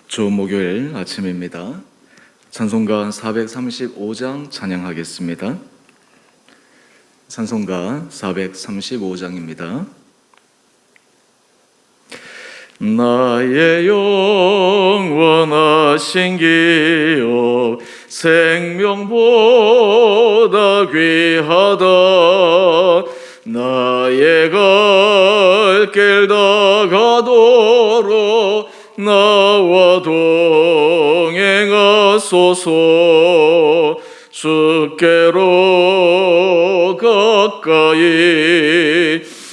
좋은 목요일 아침입니다. 찬송가 435장 찬양하겠습니다. 찬송가 435장입니다. 나의 영원하신 기업 생명보다 귀하다. 나의 갈 길 다가도록 나와 동행하소서. 주께로 가까이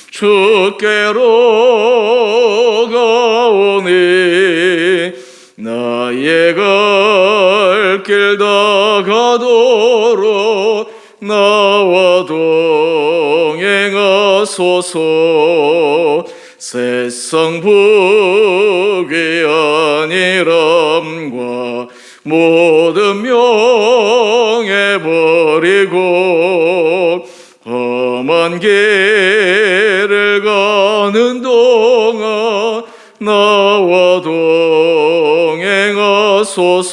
주께로 가오니 나의 갈 길 다가도록 나와 동행하소서. 세상 부귀 아니람과 모든 명예 버리고 험한 길을 가는 동안 나와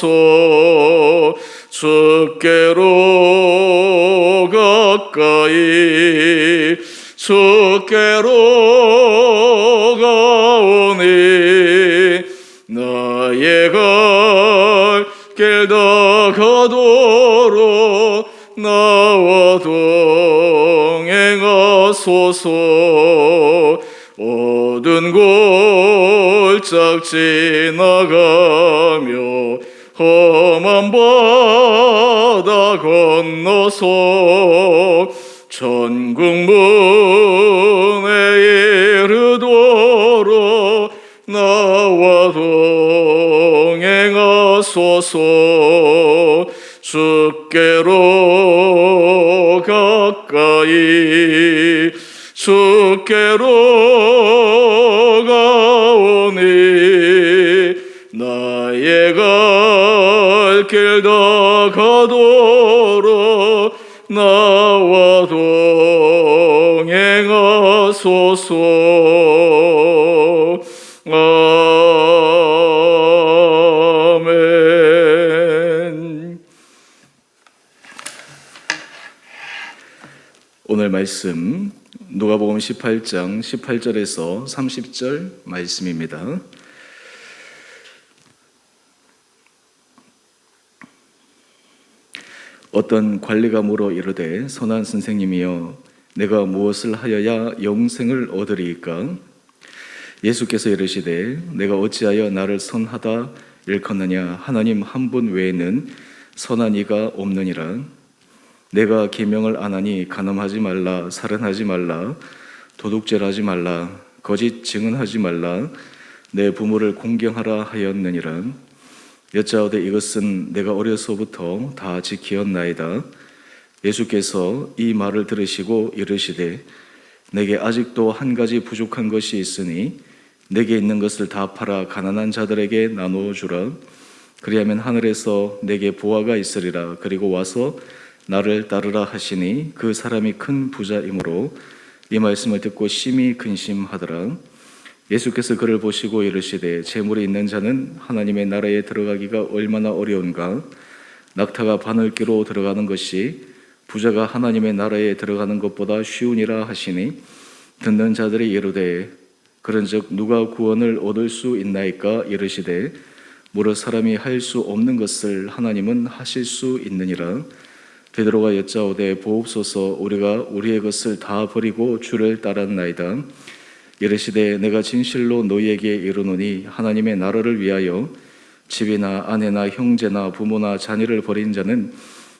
동행하소서. 주께로 가까이 주께로 가오니 나의 갈 길 다가도록 나와 동행하소서. 모든 골짝 지나가며 험한 바다 건너서 천국 문에 이르도록 나와 동행하소서. 주께로 가까이 주께로 가오니 나의 갈 길 다가도록 나와 동행하소서. 아멘. 오늘 말씀 누가복음 18장 18절에서 30절 말씀입니다. 어떤 관리가 물어 이르되 선한 선생님이여 내가 무엇을 하여야 영생을 얻으리이까? 예수께서 이르시되 내가 어찌하여 나를 선하다 일컫느냐? 하나님 한 분 외에는 선한 이가 없느니라. 내가 계명을 안 하니 간음하지 말라, 살인하지 말라, 도둑질 하지 말라, 거짓 증언하지 말라, 내 부모를 공경하라 하였느니라. 여짜오되 이것은 내가 어려서부터 다 지키었나이다. 예수께서 이 말을 들으시고 이르시되 내게 아직도 한 가지 부족한 것이 있으니 내게 있는 것을 다 팔아 가난한 자들에게 나누어 주라. 그리하면 하늘에서 내게 보화가 있으리라. 그리고 와서 나를 따르라 하시니 그 사람이 큰 부자이므로 이 말씀을 듣고 심히 근심하더라. 예수께서 그를 보시고 이르시되 재물이 있는 자는 하나님의 나라에 들어가기가 얼마나 어려운가? 낙타가 바늘귀로 들어가는 것이 부자가 하나님의 나라에 들어가는 것보다 쉬우니라 하시니 듣는 자들이 이르되 그런즉 누가 구원을 얻을 수 있나이까? 이르시되 무릇 사람이 할 수 없는 것을 하나님은 하실 수 있느니라. 베드로가 여짜오되 보옵소서. 우리가 우리의 것을 다 버리고 주를 따랐나이다. 이르시되 내가 진실로 너희에게 이르노니 하나님의 나라를 위하여 집이나 아내나 형제나 부모나 자녀를 버린 자는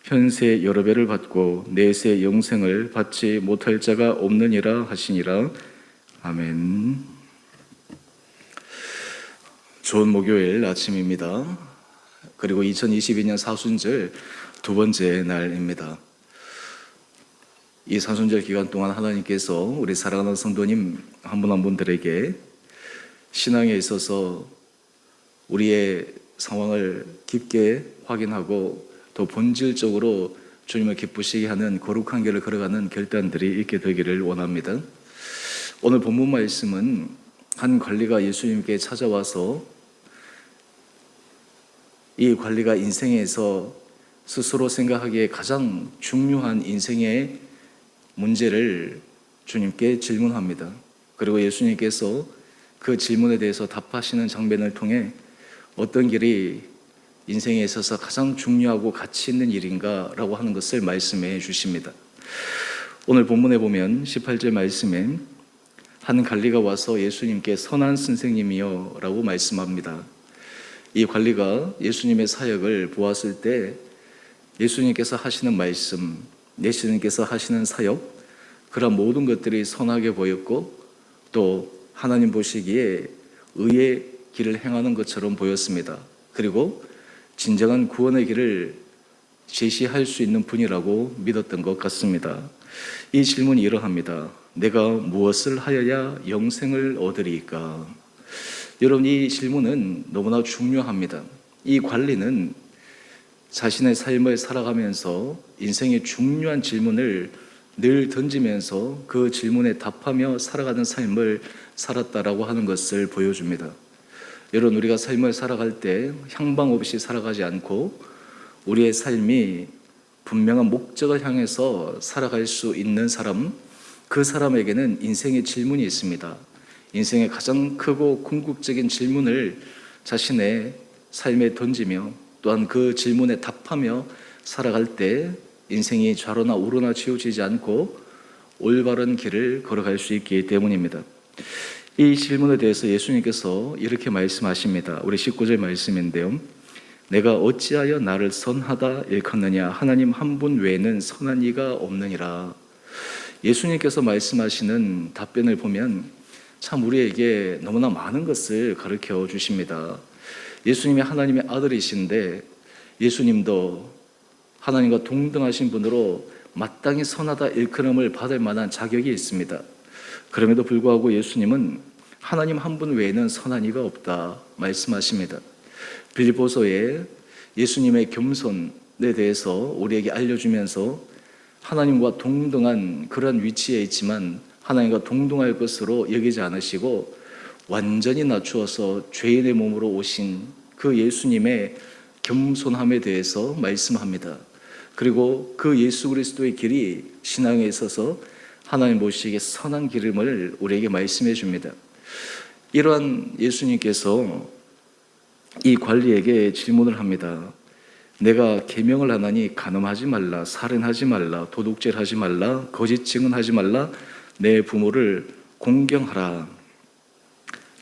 현세 여러 배를 받고 내세 영생을 받지 못할 자가 없느니라 하시니라. 아멘. 좋은 목요일 아침입니다. 그리고 2022년 사순절 두 번째 날입니다. 이 사순절 기간 동안 하나님께서 우리 사랑하는 성도님 한 분 한 분들에게 신앙에 있어서 우리의 상황을 깊게 확인하고 더 본질적으로 주님을 기쁘시게 하는 거룩한 길을 걸어가는 결단들이 있게 되기를 원합니다. 오늘 본문 말씀은 한 관리가 예수님께 찾아와서 이 관리가 인생에서 스스로 생각하기에 가장 중요한 인생의 문제를 주님께 질문합니다. 그리고 예수님께서 그 질문에 대해서 답하시는 장면을 통해 어떤 길이 인생에 있어서 가장 중요하고 가치 있는 일인가 라고 하는 것을 말씀해 주십니다. 오늘 본문에 보면 18절 말씀에 한 관리가 와서 예수님께 선한 선생님이여 라고 말씀합니다. 이 관리가 예수님의 사역을 보았을 때 예수님께서 하시는 말씀, 예수님께서 하시는 사역, 그런 모든 것들이 선하게 보였고 또 하나님 보시기에 의의 길을 행하는 것처럼 보였습니다. 그리고 진정한 구원의 길을 제시할 수 있는 분이라고 믿었던 것 같습니다. 이 질문이 이러합니다. 내가 무엇을 하여야 영생을 얻으리까? 여러분, 이 질문은 너무나 중요합니다. 이 관리는 자신의 삶을 살아가면서 인생의 중요한 질문을 늘 던지면서 그 질문에 답하며 살아가는 삶을 살았다라고 하는 것을 보여줍니다. 여러분, 우리가 삶을 살아갈 때 향방 없이 살아가지 않고 우리의 삶이 분명한 목적을 향해서 살아갈 수 있는 사람, 그 사람에게는 인생의 질문이 있습니다. 인생의 가장 크고 궁극적인 질문을 자신의 삶에 던지며 또한 그 질문에 답하며 살아갈 때 인생이 좌로나 우로나 치우치지 않고 올바른 길을 걸어갈 수 있기 때문입니다. 이 질문에 대해서 예수님께서 이렇게 말씀하십니다. 우리 19절 말씀인데요. 내가 어찌하여 나를 선하다 일컫느냐? 하나님 한 분 외에는 선한 이가 없느니라. 예수님께서 말씀하시는 답변을 보면 참 우리에게 너무나 많은 것을 가르쳐 주십니다. 예수님이 하나님의 아들이신데 예수님도 하나님과 동등하신 분으로 마땅히 선하다 일컬음을 받을 만한 자격이 있습니다. 그럼에도 불구하고 예수님은 하나님 한 분 외에는 선한 이가 없다 말씀하십니다. 빌립보서에 예수님의 겸손에 대해서 우리에게 알려주면서 하나님과 동등한 그런 위치에 있지만 하나님과 동등할 것으로 여기지 않으시고 완전히 낮추어서 죄인의 몸으로 오신 그 예수님의 겸손함에 대해서 말씀합니다. 그리고 그 예수 그리스도의 길이 신앙에 있어서 하나님 보시기에 선한 길임을 우리에게 말씀해 줍니다. 이러한 예수님께서 이 관리에게 질문을 합니다. 내가 계명을 하나니 간음하지 말라, 살인하지 말라, 도둑질하지 말라, 거짓 증언하지 말라, 내 부모를 공경하라.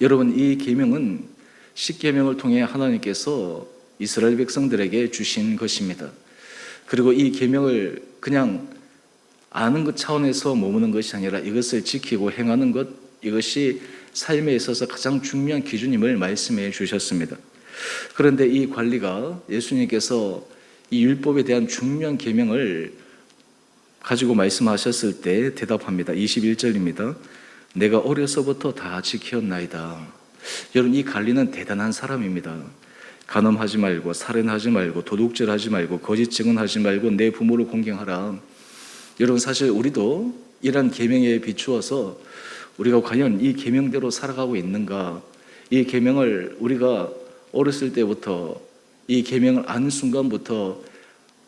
여러분, 이 계명은 십계명을 통해 하나님께서 이스라엘 백성들에게 주신 것입니다. 그리고 이 계명을 그냥 아는 것 차원에서 머무는 것이 아니라 이것을 지키고 행하는 것, 이것이 삶에 있어서 가장 중요한 기준임을 말씀해 주셨습니다. 그런데 이 관리가 예수님께서 이 율법에 대한 중요한 계명을 가지고 말씀하셨을 때 대답합니다. 21절입니다. 내가 어려서부터 다 지켰나이다. 여러분, 이 관리는 대단한 사람입니다. 간음하지 말고, 살인하지 말고, 도둑질하지 말고, 거짓 증언하지 말고, 내 부모를 공경하라. 여러분, 사실 우리도 이런 계명에 비추어서 우리가 과연 이 계명대로 살아가고 있는가, 이 계명을 우리가 어렸을 때부터 이 계명을 아는 순간부터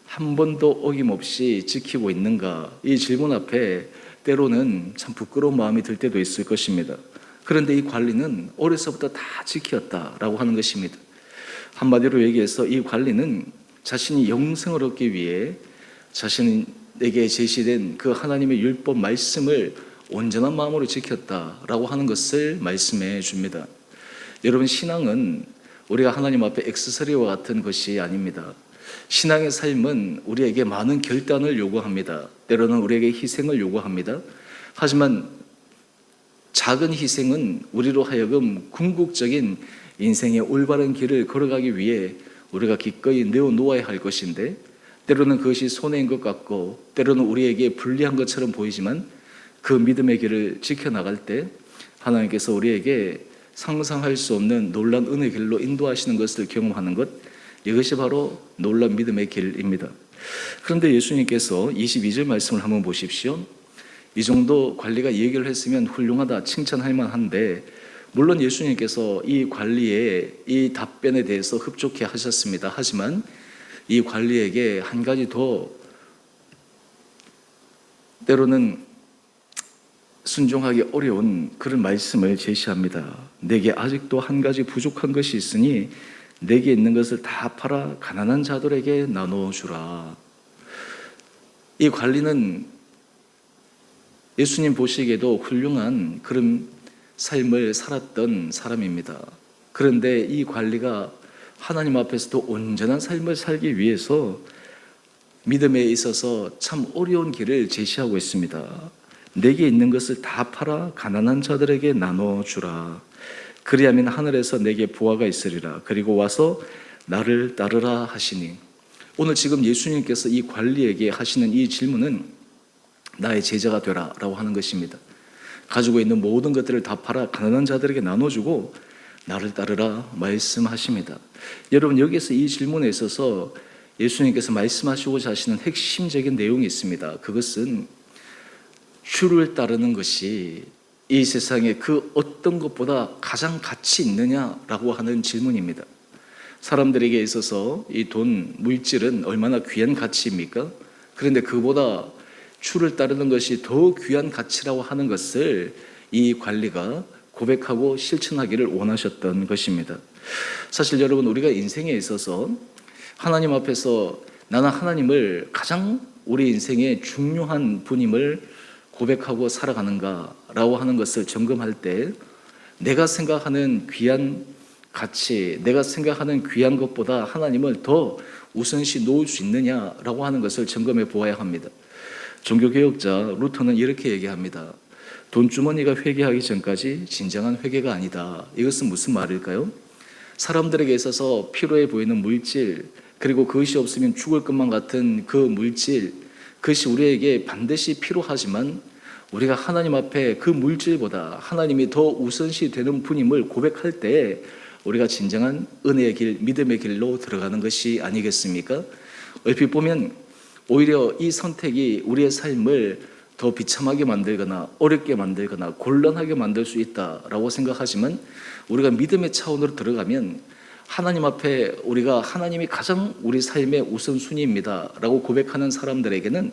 한 번도 어김없이 지키고 있는가, 이 질문 앞에 때로는 참 부끄러운 마음이 들 때도 있을 것입니다. 그런데 이 관리는 어려서부터 다 지켰다라고 하는 것입니다. 한마디로 얘기해서 이 관리는 자신이 영생을 얻기 위해 자신에게 제시된 그 하나님의 율법 말씀을 온전한 마음으로 지켰다라고 하는 것을 말씀해 줍니다. 여러분, 신앙은 우리가 하나님 앞에 액세서리와 같은 것이 아닙니다. 신앙의 삶은 우리에게 많은 결단을 요구합니다. 때로는 우리에게 희생을 요구합니다. 하지만 작은 희생은 우리로 하여금 궁극적인 인생의 올바른 길을 걸어가기 위해 우리가 기꺼이 내어놓아야 할 것인데, 때로는 그것이 손해인 것 같고 때로는 우리에게 불리한 것처럼 보이지만 그 믿음의 길을 지켜나갈 때 하나님께서 우리에게 상상할 수 없는 놀라운 은혜의 길로 인도하시는 것을 경험하는 것, 이것이 바로 놀라운 믿음의 길입니다. 그런데 예수님께서 22절 말씀을 한번 보십시오. 이 정도 관리가 얘기를 했으면 훌륭하다, 칭찬할 만한데 물론 예수님께서 이 관리의 이 답변에 대해서 흡족해 하셨습니다. 하지만 이 관리에게 한 가지 더 때로는 순종하기 어려운 그런 말씀을 제시합니다. 내게 아직도 한 가지 부족한 것이 있으니 내게 있는 것을 다 팔아 가난한 자들에게 나눠주라. 이 관리는 예수님 보시기에도 훌륭한 그런 삶을 살았던 사람입니다. 그런데 이 관리가 하나님 앞에서도 온전한 삶을 살기 위해서 믿음에 있어서 참 어려운 길을 제시하고 있습니다. 내게 있는 것을 다 팔아 가난한 자들에게 나눠주라. 그리하면 하늘에서 내게 보화가 있으리라. 그리고 와서 나를 따르라 하시니, 오늘 지금 예수님께서 이 관리에게 하시는 이 질문은 나의 제자가 되라 라고 하는 것입니다. 가지고 있는 모든 것들을 다 팔아 가난한 자들에게 나눠주고 나를 따르라 말씀하십니다. 여러분, 여기서 이 질문에 있어서 예수님께서 말씀하시고자 하시는 핵심적인 내용이 있습니다. 그것은 주를 따르는 것이 이 세상에 그 어떤 것보다 가장 가치 있느냐라고 하는 질문입니다. 사람들에게 있어서 이 돈, 물질은 얼마나 귀한 가치입니까? 그런데 그보다 주를 따르는 것이 더 귀한 가치라고 하는 것을 이 관리가 고백하고 실천하기를 원하셨던 것입니다. 사실 여러분, 우리가 인생에 있어서 하나님 앞에서 나는 하나님을 가장 우리 인생의 중요한 분임을 고백하고 살아가는가라고 하는 것을 점검할 때 내가 생각하는 귀한 가치, 내가 생각하는 귀한 것보다 하나님을 더 우선시 놓을 수 있느냐라고 하는 것을 점검해 보아야 합니다. 종교개혁자 루터는 이렇게 얘기합니다. 돈주머니가 회개하기 전까지 진정한 회개가 아니다. 이것은 무슨 말일까요? 사람들에게 있어서 필요해 보이는 물질, 그리고 그것이 없으면 죽을 것만 같은 그 물질, 그것이 우리에게 반드시 필요하지만 우리가 하나님 앞에 그 물질보다 하나님이 더 우선시 되는 분임을 고백할 때 우리가 진정한 은혜의 길, 믿음의 길로 들어가는 것이 아니겠습니까? 얼핏 보면 오히려 이 선택이 우리의 삶을 더 비참하게 만들거나 어렵게 만들거나 곤란하게 만들 수 있다라고 생각하지만, 우리가 믿음의 차원으로 들어가면 하나님 앞에 우리가 하나님이 가장 우리 삶의 우선순위입니다 라고 고백하는 사람들에게는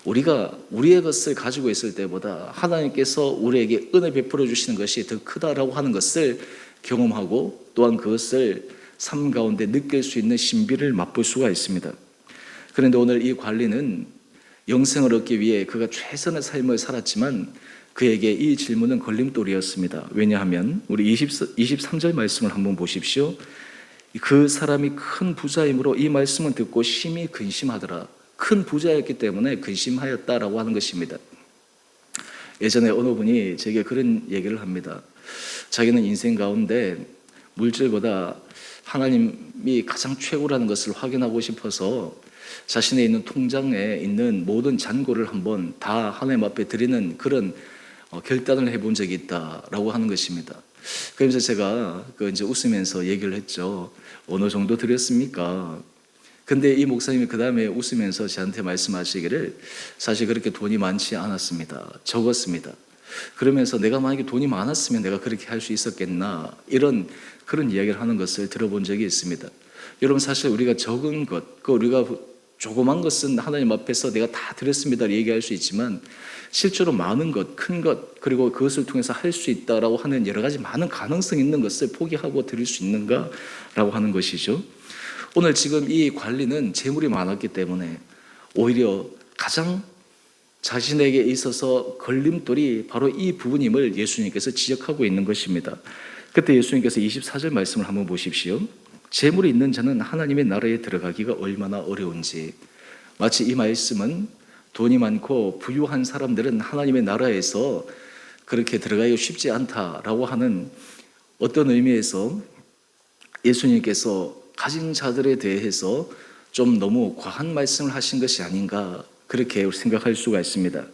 우리가 우리의 것을 가지고 있을 때보다 하나님께서 우리에게 은혜 베풀어 주시는 것이 더 크다라고 하는 것을 경험하고, 또한 그것을 삶 가운데 느낄 수 있는 신비를 맛볼 수가 있습니다. 그런데 오늘 이 관리는 영생을 얻기 위해 그가 최선의 삶을 살았지만 그에게 이 질문은 걸림돌이었습니다. 왜냐하면 우리 23절 말씀을 한번 보십시오. 그 사람이 큰 부자이므로 이 말씀을 듣고 심히 근심하더라. 큰 부자였기 때문에 근심하였다라고 하는 것입니다. 예전에 어느 분이 제게 그런 얘기를 합니다. 자기는 인생 가운데 물질보다 하나님이 가장 최고라는 것을 확인하고 싶어서 자신의 있는 통장에 있는 모든 잔고를 한번 다 하나님 앞에 드리는 그런 결단을 해본 적이 있다라고 하는 것입니다. 그래서 제가 이제 웃으면서 얘기를 했죠. 어느 정도 드렸습니까? 근데 이 목사님이 그 다음에 웃으면서 저한테 말씀하시기를 사실 그렇게 돈이 많지 않았습니다. 적었습니다. 그러면서 내가 만약에 돈이 많았으면 내가 그렇게 할 수 있었겠나, 그런 이야기를 하는 것을 들어본 적이 있습니다. 여러분, 사실 우리가 적은 것, 우리가 조그만 것은 하나님 앞에서 내가 다 드렸습니다 얘기할 수 있지만, 실제로 많은 것, 큰 것, 그리고 그것을 통해서 할 수 있다라고 하는 여러 가지 많은 가능성이 있는 것을 포기하고 드릴 수 있는가라고 하는 것이죠. 오늘 지금 이 관리는 재물이 많았기 때문에 오히려 가장 자신에게 있어서 걸림돌이 바로 이 부분임을 예수님께서 지적하고 있는 것입니다. 그때 예수님께서 24절 말씀을 한번 보십시오. 재물이 있는 자는 하나님의 나라에 들어가기가 얼마나 어려운지. 마치 이 말씀은 돈이 많고 부유한 사람들은 하나님의 나라에서 그렇게 들어가기가 쉽지 않다라고 하는 어떤 의미에서 예수님께서 가진 자들에 대해서 좀 너무 과한 말씀을 하신 것이 아닌가, 그렇게 생각할 수가 있습니다.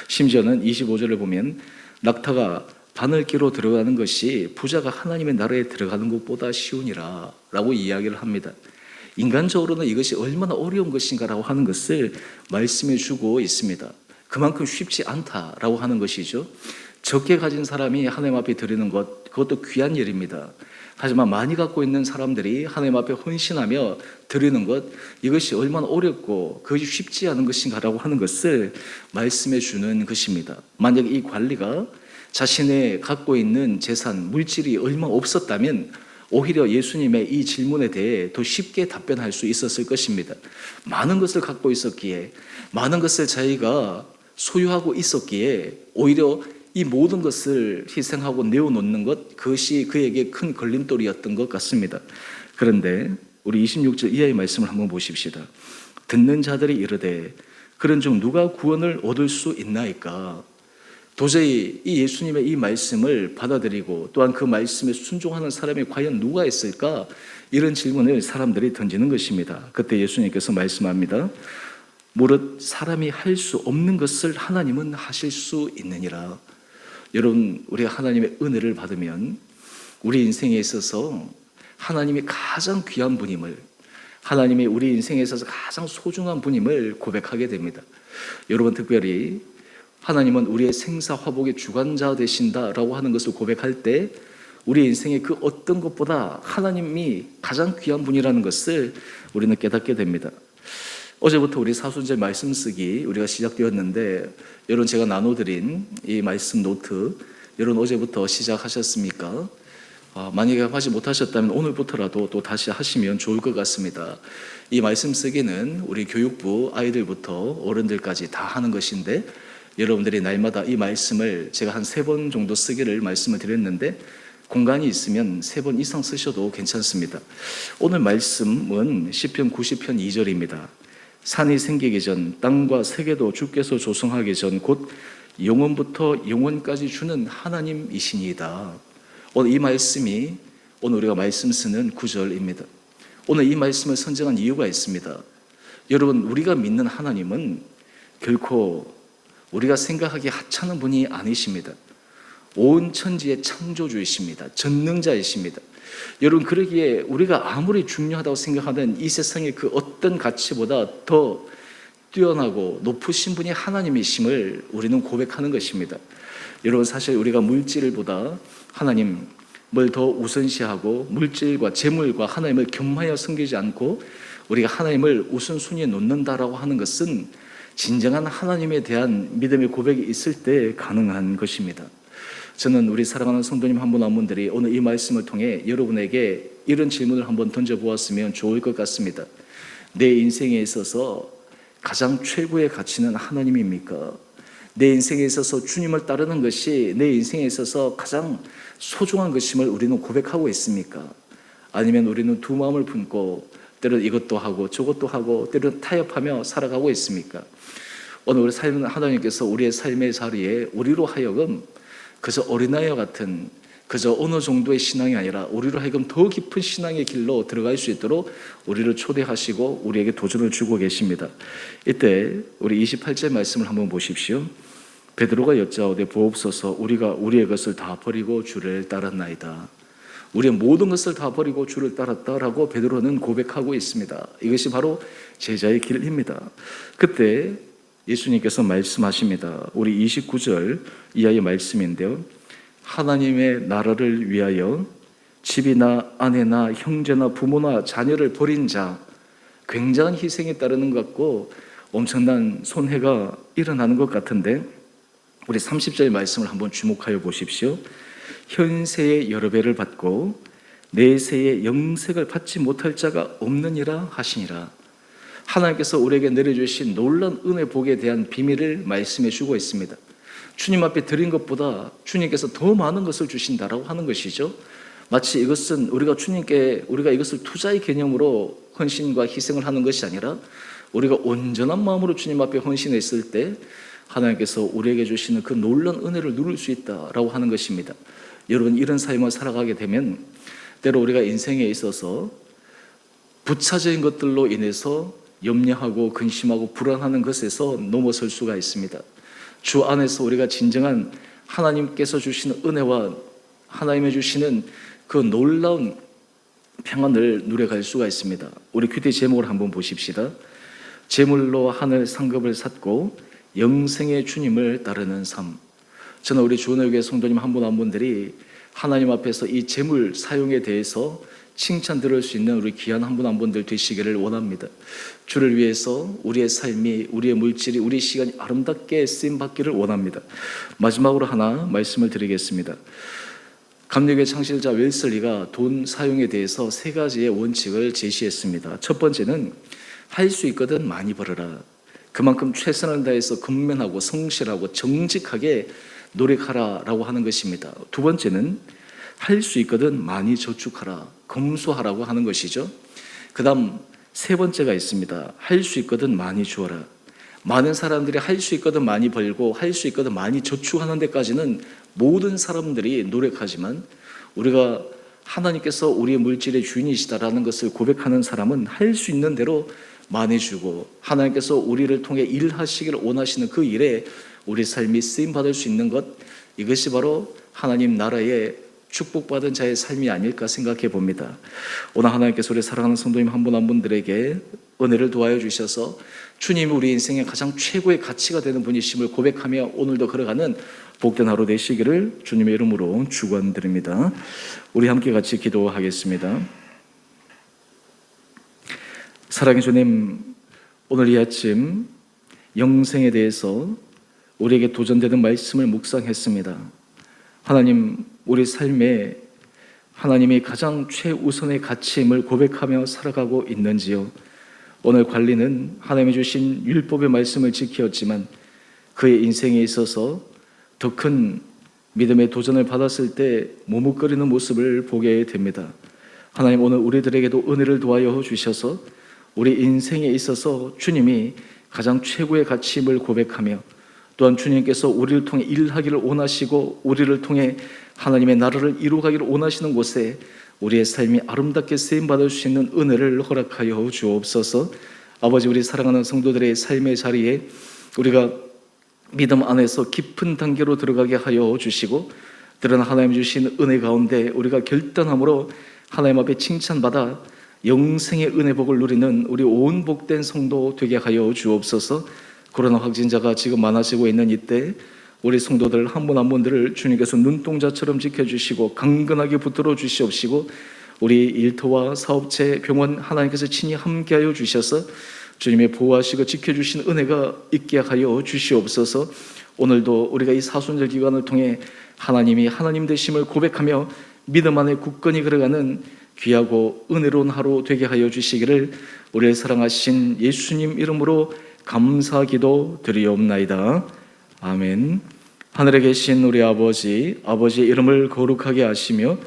심지어는 25절을 보면 낙타가 바늘기로 들어가는 것이 부자가 하나님의 나라에 들어가는 것보다 쉬우니라 라고 이야기를 합니다. 인간적으로는 이것이 얼마나 어려운 것인가라고 하는 것을 말씀해 주고 있습니다. 그만큼 쉽지 않다라고 하는 것이죠. 적게 가진 사람이 하나님 앞에 드리는 것, 그것도 귀한 일입니다. 하지만 많이 갖고 있는 사람들이 하나님 앞에 헌신하며 드리는 것, 이것이 얼마나 어렵고 그것이 쉽지 않은 것인가라고 하는 것을 말씀해 주는 것입니다. 만약 이 관리가 자신의 갖고 있는 재산, 물질이 얼마 없었다면 오히려 예수님의 이 질문에 대해 더 쉽게 답변할 수 있었을 것입니다. 많은 것을 갖고 있었기에, 많은 것을 자기가 소유하고 있었기에 오히려 이 모든 것을 희생하고 내어놓는 것, 그것이 그에게 큰 걸림돌이었던 것 같습니다. 그런데 우리 26절 이하의 말씀을 한번 보십시다. 듣는 자들이 이르되 그런즉 누가 구원을 얻을 수 있나이까? 도저히 이 예수님의 이 말씀을 받아들이고 또한 그 말씀에 순종하는 사람이 과연 누가 있을까? 이런 질문을 사람들이 던지는 것입니다. 그때 예수님께서 말씀합니다. 무릇 사람이 할 수 없는 것을 하나님은 하실 수 있느니라. 여러분, 우리가 하나님의 은혜를 받으면 우리 인생에 있어서 하나님이 가장 귀한 분임을, 하나님이 우리 인생에 있어서 가장 소중한 분임을 고백하게 됩니다. 여러분, 특별히 하나님은 우리의 생사화복의 주관자 되신다라고 하는 것을 고백할 때 우리 인생의 그 어떤 것보다 하나님이 가장 귀한 분이라는 것을 우리는 깨닫게 됩니다. 어제부터 우리 사순절 말씀 쓰기 우리가 시작되었는데, 여러분 제가 나눠드린 이 말씀 노트, 여러분 어제부터 시작하셨습니까? 만약에 하지 못하셨다면 오늘부터라도 또 다시 하시면 좋을 것 같습니다. 이 말씀 쓰기는 우리 교육부 아이들부터 어른들까지 다 하는 것인데, 여러분들이 날마다 이 말씀을 제가 한 3번 정도 쓰기를 말씀을 드렸는데, 공간이 있으면 3번 이상 쓰셔도 괜찮습니다. 오늘 말씀은 시편 90편 2절입니다. 산이 생기기 전 땅과 세계도 주께서 조성하기 전 곧 영원부터 영원까지 주는 하나님이시니이다. 오늘 이 말씀이 오늘 우리가 말씀 쓰는 9절입니다. 오늘 이 말씀을 선정한 이유가 있습니다. 여러분, 우리가 믿는 하나님은 결코 우리가 생각하기에 하찮은 분이 아니십니다. 온 천지의 창조주이십니다. 전능자이십니다. 여러분, 그러기에 우리가 아무리 중요하다고 생각하는 이 세상의 그 어떤 가치보다 더 뛰어나고 높으신 분이 하나님이심을 우리는 고백하는 것입니다. 여러분, 사실 우리가 물질보다 하나님을 더 우선시하고 물질과 재물과 하나님을 겸하여 섬기지 않고 우리가 하나님을 우선순위에 놓는다라고 하는 것은 진정한 하나님에 대한 믿음의 고백이 있을 때 가능한 것입니다. 저는 우리 사랑하는 성도님 한 분 한 분들이 오늘 이 말씀을 통해 여러분에게 이런 질문을 한번 던져보았으면 좋을 것 같습니다. 내 인생에 있어서 가장 최고의 가치는 하나님입니까? 내 인생에 있어서 주님을 따르는 것이 내 인생에 있어서 가장 소중한 것임을 우리는 고백하고 있습니까? 아니면 우리는 두 마음을 품고 때로는 이것도 하고 저것도 하고 때로는 타협하며 살아가고 있습니까? 오늘 우리 삶은 하나님께서 우리의 삶의 자리에 우리로 하여금 그저 어린아이와 같은 그저 어느 정도의 신앙이 아니라 우리로 하여금 더 깊은 신앙의 길로 들어갈 수 있도록 우리를 초대하시고 우리에게 도전을 주고 계십니다. 이때 우리 28절 말씀을 한번 보십시오. 베드로가 여짜오되 보옵소서 우리가 우리의 것을 다 버리고 주를 따랐나이다. 우리의 모든 것을 다 버리고 주를 따랐다라고 베드로는 고백하고 있습니다. 이것이 바로 제자의 길입니다. 그때 예수님께서 말씀하십니다. 우리 29절 이하의 말씀인데요. 하나님의 나라를 위하여 집이나 아내나 형제나 부모나 자녀를 버린 자, 굉장한 희생에 따르는 것 같고 엄청난 손해가 일어나는 것 같은데, 우리 30절 말씀을 한번 주목하여 보십시오. 현세의 여러 배를 받고 내세의 영생을 받지 못할 자가 없느니라 하시니라. 하나님께서 우리에게 내려주신 놀라운 은혜 복에 대한 비밀을 말씀해 주고 있습니다. 주님 앞에 드린 것보다 주님께서 더 많은 것을 주신다라고 하는 것이죠. 마치 이것은 우리가 주님께 우리가 이것을 투자의 개념으로 헌신과 희생을 하는 것이 아니라 우리가 온전한 마음으로 주님 앞에 헌신했을 때 하나님께서 우리에게 주시는 그 놀라운 은혜를 누릴 수 있다라고 하는 것입니다. 여러분, 이런 삶을 살아가게 되면 때로 우리가 인생에 있어서 부차적인 것들로 인해서 염려하고 근심하고 불안하는 것에서 넘어설 수가 있습니다. 주 안에서 우리가 진정한 하나님께서 주시는 은혜와 하나님의 주시는 그 놀라운 평안을 누려갈 수가 있습니다. 우리 큐티 제목을 한번 보십시다. 제물로 하늘 상급을 샀고 영생의 주님을 따르는 삶. 저는 우리 주원회교회 성도님 한 분 한 분들이 하나님 앞에서 이 재물 사용에 대해서 칭찬 들을 수 있는 우리 귀한 한 분 한 분들 되시기를 원합니다. 주를 위해서 우리의 삶이, 우리의 물질이, 우리 시간이 아름답게 쓰임 받기를 원합니다. 마지막으로 하나 말씀을 드리겠습니다. 감리교회 창실자 웰슬리가 돈 사용에 대해서 세 가지의 원칙을 제시했습니다. 첫 번째는 할 수 있거든 많이 벌어라. 그만큼 최선을 다해서 근면하고 성실하고 정직하게 노력하라라고 하는 것입니다. 두 번째는 할 수 있거든 많이 저축하라, 검소하라고 하는 것이죠. 그 다음 세 번째가 있습니다. 할 수 있거든 많이 주어라. 많은 사람들이 할 수 있거든 많이 벌고 할 수 있거든 많이 저축하는 데까지는 모든 사람들이 노력하지만, 우리가 하나님께서 우리의 물질의 주인이시다라는 것을 고백하는 사람은 할 수 있는 대로 많이 주고, 하나님께서 우리를 통해 일하시기를 원하시는 그 일에 우리 삶이 쓰임받을 수 있는 것, 이것이 바로 하나님 나라의 축복받은 자의 삶이 아닐까 생각해 봅니다. 오늘 하나님께서 우리 사랑하는 성도님 한 분 한 분들에게 은혜를 도와여 주셔서 주님이 우리 인생의 가장 최고의 가치가 되는 분이심을 고백하며 오늘도 걸어가는 복된 하루 되시기를 주님의 이름으로 축원드립니다. 우리 함께 같이 기도하겠습니다. 사랑의 주님, 오늘 이 아침 영생에 대해서 우리에게 도전되는 말씀을 묵상했습니다. 하나님, 우리 삶에 하나님이 가장 최우선의 가치임을 고백하며 살아가고 있는지요? 오늘 관리는 하나님이 주신 율법의 말씀을 지켰지만 그의 인생에 있어서 더 큰 믿음의 도전을 받았을 때 머뭇거리는 모습을 보게 됩니다. 하나님, 오늘 우리들에게도 은혜를 도와여 주셔서 우리 인생에 있어서 주님이 가장 최고의 가치임을 고백하며, 또한 주님께서 우리를 통해 일하기를 원하시고 우리를 통해 하나님의 나라를 이루어가기를 원하시는 곳에 우리의 삶이 아름답게 쓰임받을 수 있는 은혜를 허락하여 주옵소서. 아버지, 우리 사랑하는 성도들의 삶의 자리에 우리가 믿음 안에서 깊은 단계로 들어가게 하여 주시고, 때로는 하나님 주신 은혜 가운데 우리가 결단함으로 하나님 앞에 칭찬받아 영생의 은혜 복을 누리는 우리 온 복된 성도 되게 하여 주옵소서. 코로나 확진자가 지금 많아지고 있는 이때 우리 성도들 한 분 한 분들을 주님께서 눈동자처럼 지켜주시고 강건하게 붙들어 주시옵시고, 우리 일터와 사업체, 병원 하나님께서 친히 함께하여 주셔서 주님의 보호하시고 지켜주신 은혜가 있게 하여 주시옵소서. 오늘도 우리가 이 사순절 기간을 통해 하나님이 하나님 되심을 고백하며 믿음 안에 굳건히 걸어가는 귀하고 은혜로운 하루 되게 하여 주시기를 우리를 사랑하신 예수님 이름으로 감사기도 드리옵나이다. 아멘. 하늘에 계신 우리 아버지, 아버지의 이름을 거룩하게 하시며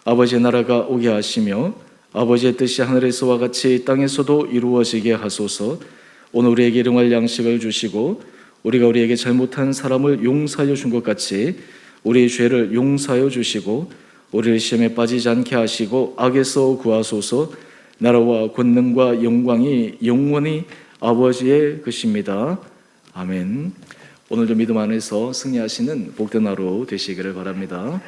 아버지의 나라가 오게 하시며 아버지의 뜻이 하늘에서와 같이 땅에서도 이루어지게 하소서. 오늘 우리에게 일용할 양식을 주시고 우리가 우리에게 잘못한 사람을 용서하여 준 것 같이 우리의 죄를 용서하여 주시고 우리를 시험에 빠지지 않게 하시고 악에서 구하소서. 나라와 권능과 영광이 영원히 아버지의 것입니다. 아멘. 오늘도 믿음 안에서 승리하시는 복된 하루 되시기를 바랍니다.